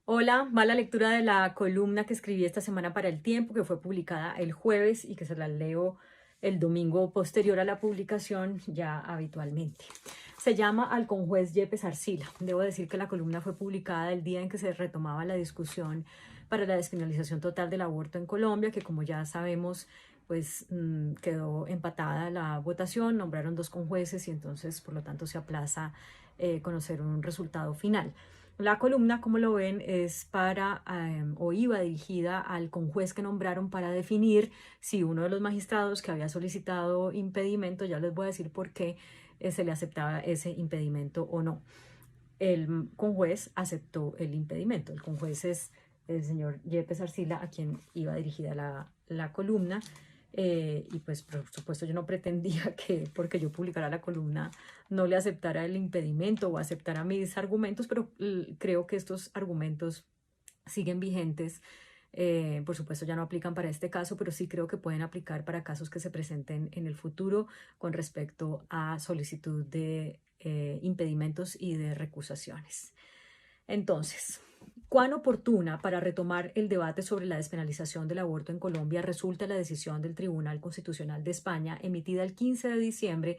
Hola, va la lectura de la columna que escribí esta semana para El Tiempo, que fue publicada el jueves y que se la leo el domingo posterior a la publicación ya habitualmente. Se llama Al conjuez Yepes Arcila. Debo decir que la columna fue publicada el día en que se retomaba la discusión para la despenalización total del aborto en Colombia, que como ya sabemos, pues quedó empatada la votación, nombraron dos conjueces y entonces por lo tanto se aplaza conocer un resultado final. La columna, como lo ven, es para o iba dirigida al conjuez que nombraron para definir si uno de los magistrados que había solicitado impedimento, ya les voy a decir por qué se le aceptaba ese impedimento o no. El conjuez aceptó el impedimento. El conjuez es el señor Yepes Arcila, a quien iba dirigida la columna. Y pues por supuesto yo no pretendía que porque yo publicara la columna no le aceptara el impedimento o aceptara mis argumentos, pero creo que estos argumentos siguen vigentes. Por supuesto ya no aplican para este caso, pero sí creo que pueden aplicar para casos que se presenten en el futuro con respecto a solicitud de impedimentos y de recusaciones. Entonces, ¿cuán oportuna para retomar el debate sobre la despenalización del aborto en Colombia resulta la decisión del Tribunal Constitucional de España emitida el 15 de diciembre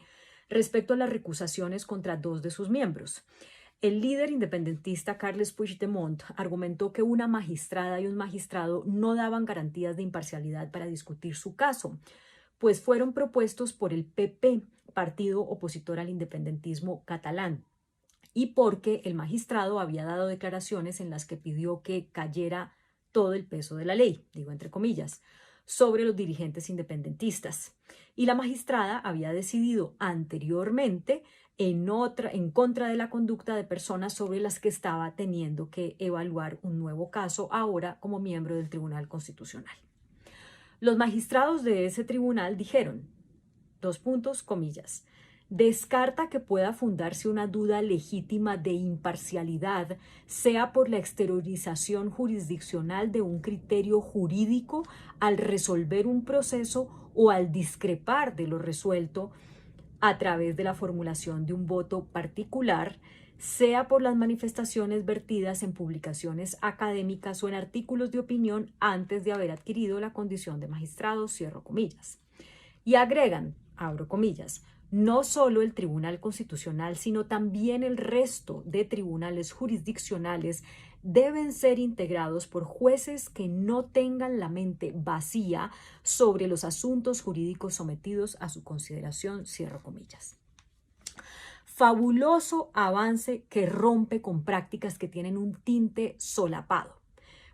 respecto a las recusaciones contra dos de sus miembros? El líder independentista Carles Puigdemont argumentó que una magistrada y un magistrado no daban garantías de imparcialidad para discutir su caso, pues fueron propuestos por el PP, partido opositor al independentismo catalán, y porque el magistrado había dado declaraciones en las que pidió que cayera todo el peso de la ley, digo entre comillas, sobre los dirigentes independentistas. Y la magistrada había decidido anteriormente en contra de la conducta de personas sobre las que estaba teniendo que evaluar un nuevo caso ahora como miembro del Tribunal Constitucional. Los magistrados de ese tribunal dijeron, dos puntos, comillas, descarta que pueda fundarse una duda legítima de imparcialidad, sea por la exteriorización jurisdiccional de un criterio jurídico al resolver un proceso o al discrepar de lo resuelto a través de la formulación de un voto particular, sea por las manifestaciones vertidas en publicaciones académicas o en artículos de opinión antes de haber adquirido la condición de magistrado, cierro comillas. Y agregan, abro comillas, no solo el Tribunal Constitucional, sino también el resto de tribunales jurisdiccionales deben ser integrados por jueces que no tengan la mente vacía sobre los asuntos jurídicos sometidos a su consideración, cierro comillas. Fabuloso avance que rompe con prácticas que tienen un tinte solapado.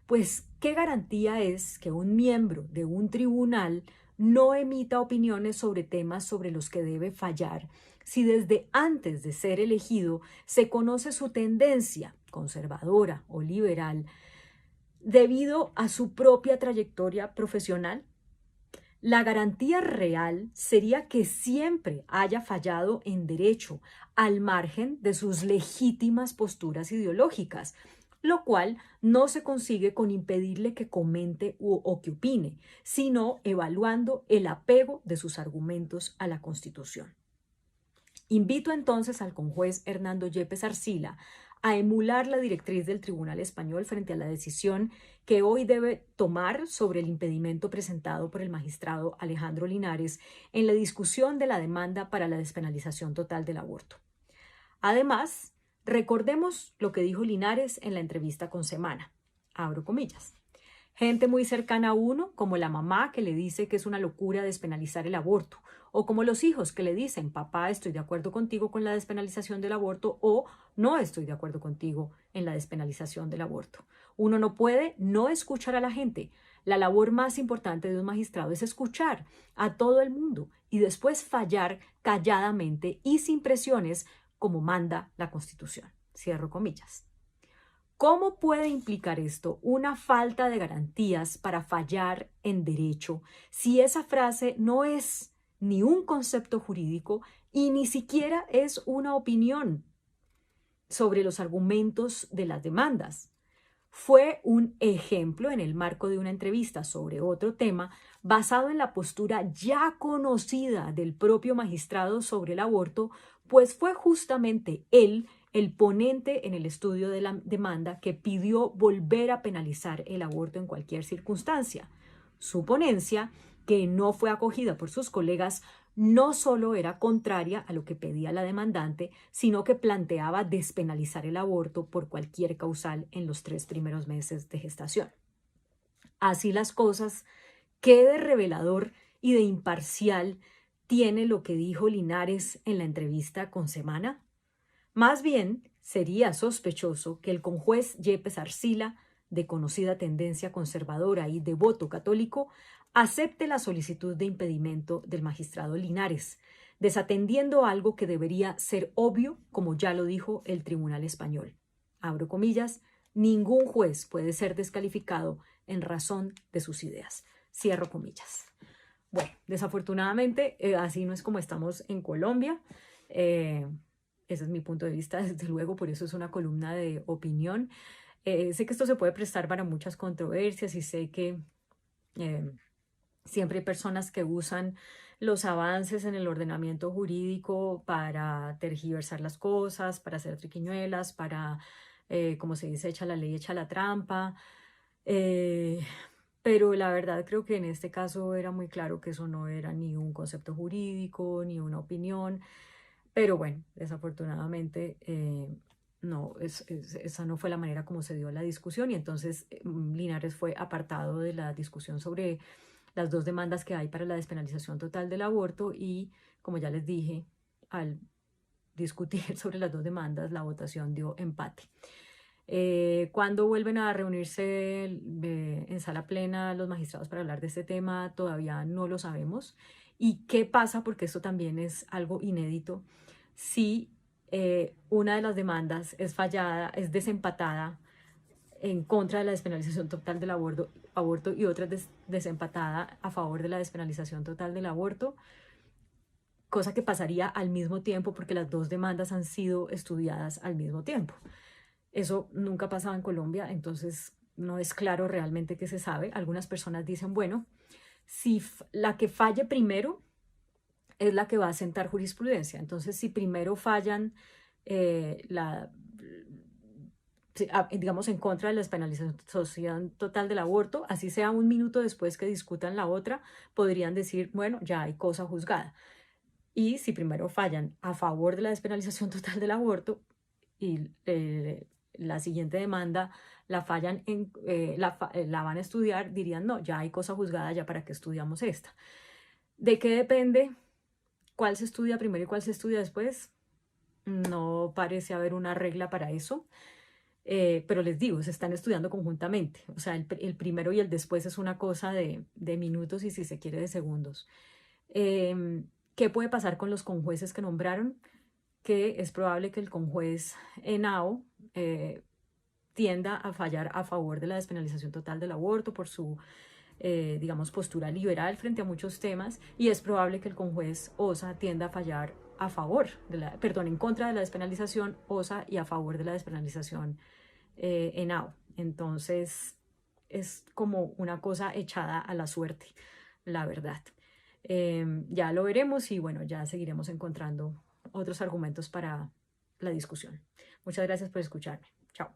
Pues, ¿qué garantía es que un miembro de un tribunal no emita opiniones sobre temas sobre los que debe fallar si desde antes de ser elegido se conoce su tendencia conservadora o liberal debido a su propia trayectoria profesional? La garantía real sería que siempre haya fallado en derecho, al margen de sus legítimas posturas ideológicas, lo cual no se consigue con impedirle que comente o que opine, sino evaluando el apego de sus argumentos a la Constitución. Invito entonces al conjuez Hernando Yepes Arcila a emular la directriz del Tribunal Español frente a la decisión que hoy debe tomar sobre el impedimento presentado por el magistrado Alejandro Linares en la discusión de la demanda para la despenalización total del aborto. Además, recordemos lo que dijo Linares en la entrevista con Semana. Abro comillas. Gente muy cercana a uno, como la mamá que le dice que es una locura despenalizar el aborto, o como los hijos que le dicen, papá, estoy de acuerdo contigo con la despenalización del aborto, o no estoy de acuerdo contigo en la despenalización del aborto. Uno no puede no escuchar a la gente. La labor más importante de un magistrado es escuchar a todo el mundo y después fallar calladamente y sin presiones como manda la Constitución. Cierro comillas. ¿Cómo puede implicar esto una falta de garantías para fallar en derecho si esa frase no es ni un concepto jurídico y ni siquiera es una opinión sobre los argumentos de las demandas? Fue un ejemplo en el marco de una entrevista sobre otro tema basado en la postura ya conocida del propio magistrado sobre el aborto, pues fue justamente él el ponente en el estudio de la demanda que pidió volver a penalizar el aborto en cualquier circunstancia. Su ponencia, que no fue acogida por sus colegas, no solo era contraria a lo que pedía la demandante, sino que planteaba despenalizar el aborto por cualquier causal en los 3 primeros meses de gestación. Así las cosas, ¿qué de revelador y de imparcial tiene lo que dijo Linares en la entrevista con Semana? Más bien, sería sospechoso que el conjuez Yepes Arcila, de conocida tendencia conservadora y devoto católico, acepte la solicitud de impedimento del magistrado Linares, desatendiendo algo que debería ser obvio, como ya lo dijo el Tribunal Español. Abro comillas, ningún juez puede ser descalificado en razón de sus ideas. Cierro comillas. Bueno, desafortunadamente, así no es como estamos en Colombia. Ese es mi punto de vista, desde luego, por eso es una columna de opinión. Sé que esto se puede prestar para muchas controversias y sé que siempre hay personas que usan los avances en el ordenamiento jurídico para tergiversar las cosas, para hacer triquiñuelas, para, como se dice, echa la ley, echa la trampa. Pero la verdad creo que en este caso era muy claro que eso no era ni un concepto jurídico, ni una opinión. Pero bueno, desafortunadamente no, esa no fue la manera como se dio la discusión y entonces Linares fue apartado de la discusión sobre las 2 demandas que hay para la despenalización total del aborto y, como ya les dije, al discutir sobre las 2 demandas, la votación dio empate. ¿Cuándo vuelven a reunirse en sala plena los magistrados para hablar de este tema? Todavía no lo sabemos. ¿Y qué pasa? Porque esto también es algo inédito. Si una de las demandas es fallada, es desempatada en contra de la despenalización total del aborto y otra es desempatada a favor de la despenalización total del aborto, cosa que pasaría al mismo tiempo porque las 2 demandas han sido estudiadas al mismo tiempo. Eso nunca pasaba en Colombia, entonces no es claro realmente qué se sabe. Algunas personas dicen, bueno, si la que falle primero es la que va a sentar jurisprudencia. Entonces, si primero fallan digamos, en contra de la despenalización total del aborto, así sea un minuto después que discutan la otra, podrían decir, bueno, ya hay cosa juzgada. Y si primero fallan a favor de la despenalización total del aborto y la siguiente demanda la fallan, la van a estudiar, dirían, no, ya hay cosa juzgada, ya para qué estudiamos esta. ¿De qué depende cuál se estudia primero y cuál se estudia después? No parece haber una regla para eso. Pero les digo, se están estudiando conjuntamente. O sea, el primero y el después es una cosa de minutos y si se quiere de segundos. ¿Qué puede pasar con los conjueces que nombraron? Que es probable que el conjuez Henao tienda a fallar a favor de la despenalización total del aborto por su, digamos, postura liberal frente a muchos temas, y es probable que el conjuez Osa tienda a fallar a favor en contra de la despenalización Osa y a favor de la despenalización Henao. Entonces es como una cosa echada a la suerte, la verdad. Ya lo veremos y bueno, ya seguiremos encontrando otros argumentos para la discusión. Muchas gracias por escucharme. Chao.